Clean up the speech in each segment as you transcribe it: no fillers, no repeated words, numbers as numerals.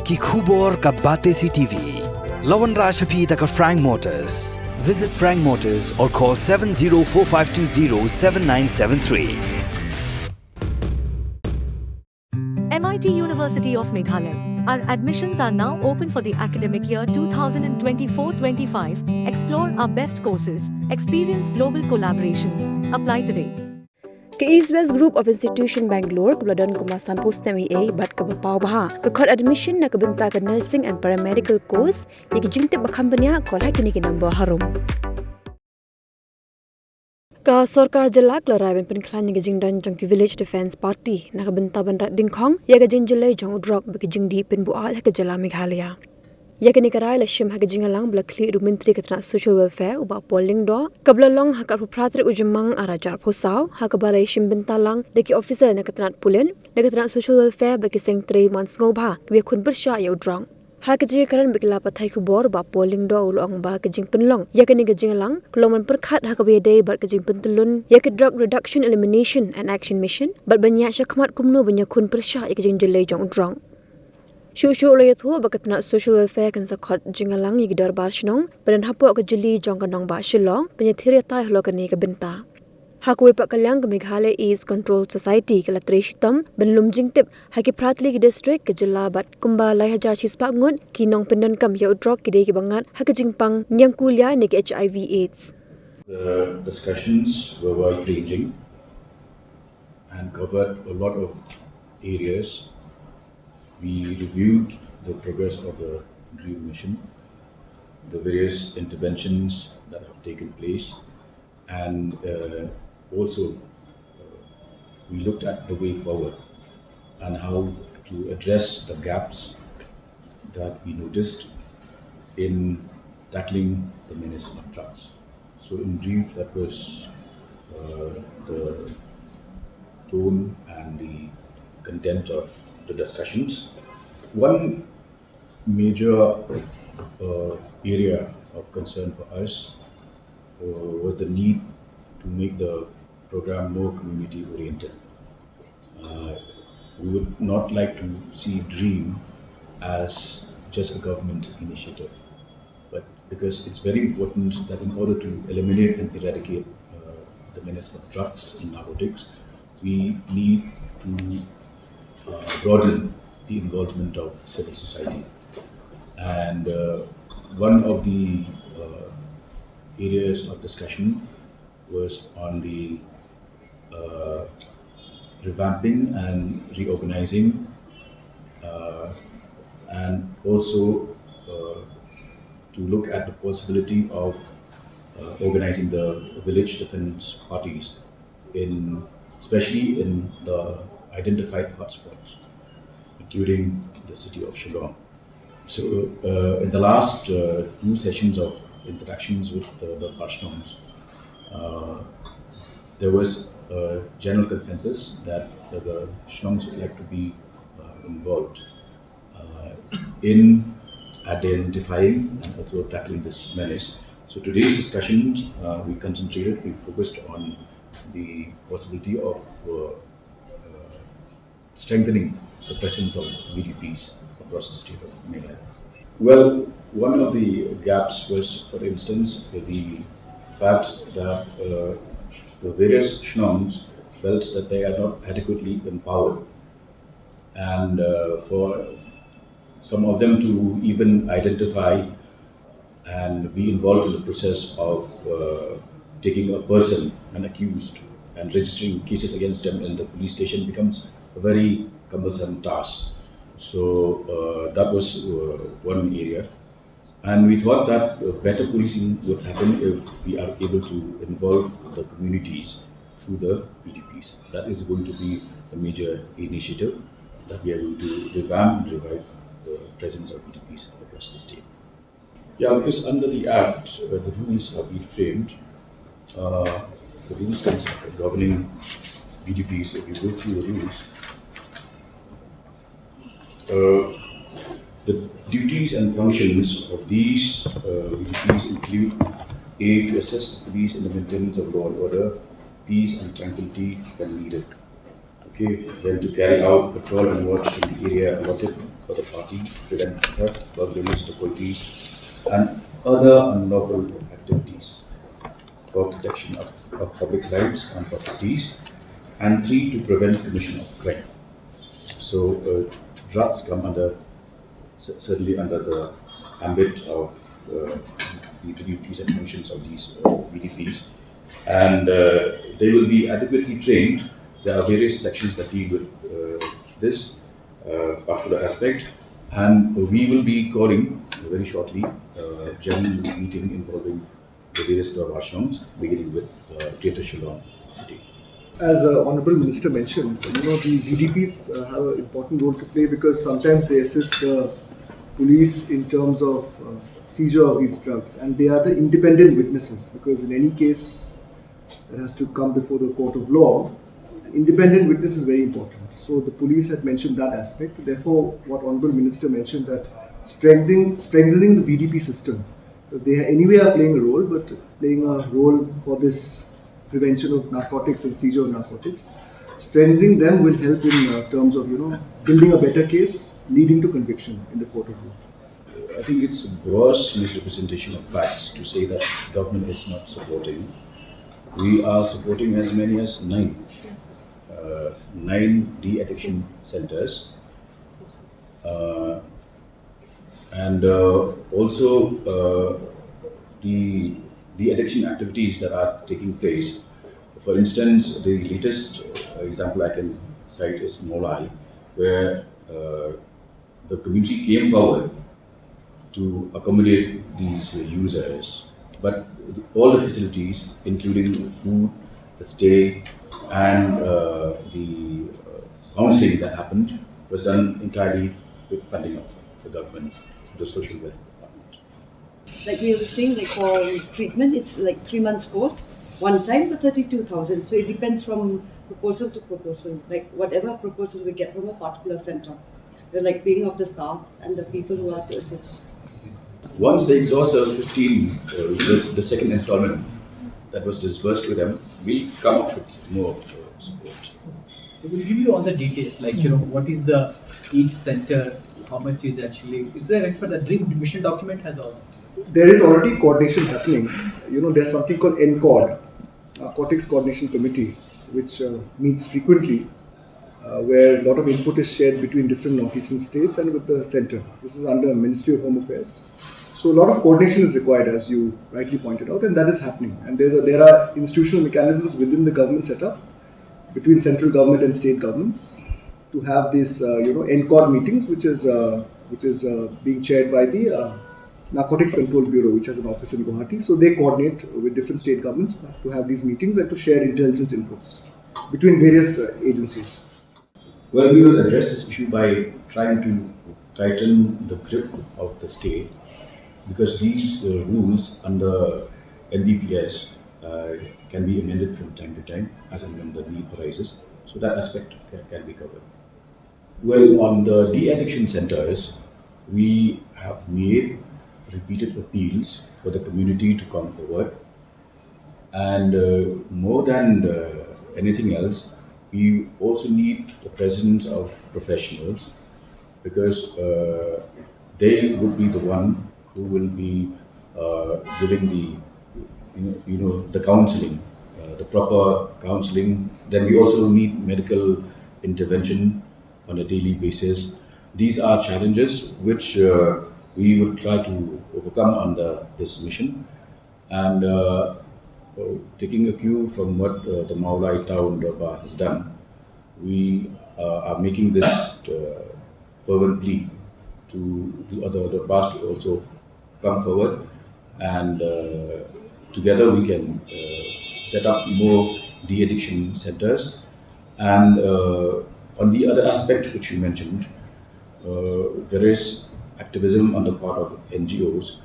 ki khubor ka bate si TV. Lawan Rashaphi taka Frank Motors. Visit Frank Motors or call 7045207973. MIT University of Meghalaya. Our admissions are now open for the academic year 2024-25. Explore our best courses, experience global collaborations. Apply today. Ke East West Group of Institution Bangalore kebeladon kemasan post MA bat ke bapau baha ke kod admission na kebenta ke nursing and paramedical course yang jingtip bakambanya kol hakini ke number harum. Ka Sarkar Jalak Laraban Penklan yang jingdan jong Village Defence Party na kebenta bandrat dingkong ya ke jinjelai jong Drok bagi jingdi penbuat ke Jala Meghalaya. Ya ke nikarai lashim ha ke jingalang blakli ru menteri ke social welfare uba polling do kablalong ha ka pratri ujemang arajar posau ha ke balai shim bentalang deki officer na ketrat pulen na ketrat social welfare bagi seng 3 months ngobha ke kun bersya ya udrong. Ha ke jikaran bikla pathai kubor ba polling do ulong ba ke jing penlong ya ke ni ke jingalang keloman perkhat ha ke bedai bar ke jing pentelun ya ke drug reduction elimination and action mission bat banyak syakmat kumno banyak kun persya ya ke jing jelai jong udrong. Shushu oleh tu bakat nak social welfare kan sakot jingalang ya ke darbar shnong badan hapok ke jeli jong kanong ba shilong penyetir tai hlo ke ni ke benta. Hakwe pak kalyang ke Meghalaya East Control Society ke latreshitam benlum jingtip haki pratli ke district ke jelabat kumba lai haja chispa ngut kinong pendon kam ya udrok ke dei ke bangat haki Jingpang nyang kuliah ni ke HIV AIDS. The discussions were wide ranging and covered a lot of areas. We reviewed the progress of the DREAM mission, the various interventions that have taken place, and also we looked at the way forward and how to address the gaps that we noticed in tackling the menace of drugs. So in brief, that was the tone and the content of the discussions. One major area of concern for us was the need to make the program more community oriented. We would not like to see DREAM as just a government initiative, but because it's very important that in order to eliminate and eradicate the menace of drugs and narcotics, we need to broaden the involvement of civil society. And one of the areas of discussion was on the revamping and reorganizing and also to look at the possibility of organizing the village defense parties especially in the identified hotspots, including the city of Shillong. So in the last 2 sessions of interactions with the Parshnons, there was a general consensus that the Shnongs would like to be involved in identifying and also tackling this menace. So today's discussions, we focused on the possibility of strengthening the presence of VDPs across the state of Meghalaya. Well, one of the gaps was, for instance, the fact that the various Shnongs felt that they are not adequately empowered, and for some of them to even identify and be involved in the process of taking a person, an accused, and registering cases against them in the police station becomes a very cumbersome task. So that was one area. And we thought that better policing would happen if we are able to involve the communities through the VDPs. That is going to be a major initiative that we are going to revamp and revive the presence of VDPs across the state. Yeah, because under the Act, the rules have been framed. The rules governing VDPs, if you go through the rules, the duties and functions of these VDPs include A, to assist the police in the maintenance of law and order, peace and tranquility when needed. Okay, then to carry out patrol and watch in the area allotted for the party, prevent theft, burglaries, difficulties, and other unlawful activities for protection of public lives and properties, and 3, to prevent commission of crime. So, drugs come under certainly under the ambit of the duties and functions of these VDPs, and they will be adequately trained. There are various sections that deal with this particular aspect, and we will be calling very shortly a general meeting involving the various Dor ashrams, beginning with Greater Shillong city. As Honorable Minister mentioned, the VDPs have an important role to play because sometimes they assist the police in terms of seizure of these drugs, and they are the independent witnesses because in any case that has to come before the court of law, an independent witness is very important. So the police had mentioned that aspect. Therefore, what Honorable Minister mentioned, that strengthening the VDP system, because they anyway are playing a role, but playing a role for this prevention of narcotics and seizure of narcotics. Strengthening them will help in terms of building a better case, leading to conviction in the court of law. I think it's a gross misrepresentation of facts to say that government is not supporting. We are supporting as many as 9 de-addiction centers, and also the addiction activities that are taking place. For instance, the latest example I can cite is Molai, where the community came forward to accommodate these users, but all the facilities, including food, the stay, and the counseling that happened, was done entirely with funding of the government, the social welfare department. Like we were saying, like for treatment, it's like 3 months course, one time for 32,000. So it depends from proposal to proposal. Like whatever proposal we get from a particular center, we're like paying off the staff and the people who are to assist. Once they exhaust the 15, the second installment that was disbursed to them, we'll come up with more support. So we'll give you all the details, like what is the each center, how much is actually. Is there like for the drink mission document has all? There is already coordination happening. There's something called NCORD, Narcotics Coordination Committee, which meets frequently, where a lot of input is shared between different northeastern states and with the center. This is under Ministry of Home Affairs. So a lot of coordination is required, as you rightly pointed out, and that is happening. And there are institutional mechanisms within the government setup, between central government and state governments, to have these NCORD meetings, which is being chaired by the Narcotics Control Bureau, which has an office in Guwahati. So they coordinate with different state governments to have these meetings and to share intelligence inputs between various agencies. Well, we will address this issue by trying to tighten the grip of the state, because these rules under NDPS can be amended from time to time as and when the need arises. So that aspect can be covered. Well, on the de-addiction centers, we have made repeated appeals for the community to come forward, and more than anything else, we also need the presence of professionals, because they would be the one who will be giving the counseling, the proper counseling. Then we also need medical intervention on a daily basis. These are challenges which we will try to overcome under this mission, and taking a cue from what the Maulai town Durbar has done, we are making this fervent plea to the other Durbars to also come forward, and together we can set up more de-addiction centers. And on the other aspect which you mentioned, there is activism on the part of NGOs,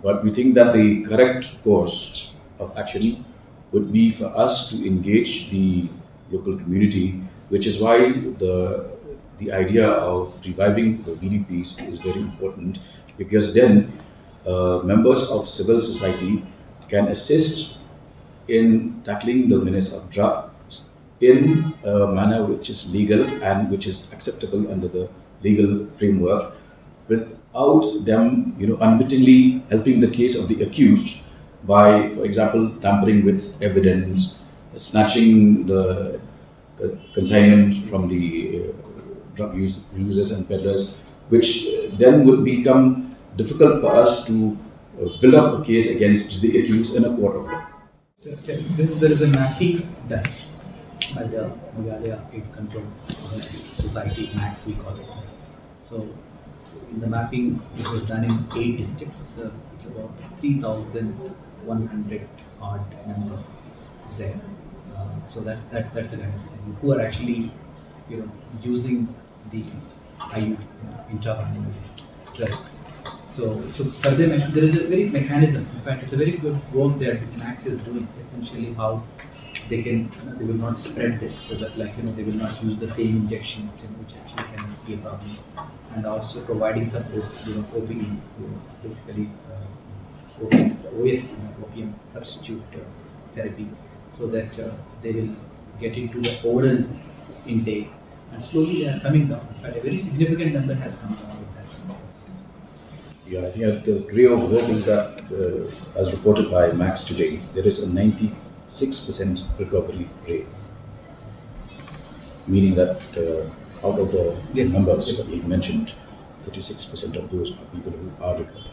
but we think that the correct course of action would be for us to engage the local community, which is why the idea of reviving the VDPs is very important, because then members of civil society can assist in tackling the menace of drugs in a manner which is legal and which is acceptable under the legal framework, without them, unwittingly helping the case of the accused by, for example, tampering with evidence, snatching the consignment from the drug users and peddlers, which then would become difficult for us to build up a case against the accused in a court of law. There is a mapping done by the Meghalaya AIDS Control Society, MAX we call it. So in the mapping, it was done in 8 districts. It's about 3,100 odd number is there. So that's a kind of thing. Who are actually, using the IU, intravenous drugs. So further mentioned, there is a very mechanism. In fact, it's a very good work that Max is doing. Essentially, how they will not spread this, so that they will not use the same injections, which actually can be a problem, and also providing support, OPE, basically opium substitute therapy, so that they will get into the oral intake, and slowly they are coming down. In fact, a very significant number has come down with that. Yeah, I think the real work is that, as reported by Max today, there is a 96% recovery rate, meaning that out of the numbers that he mentioned, 36% of those are people who are recovered.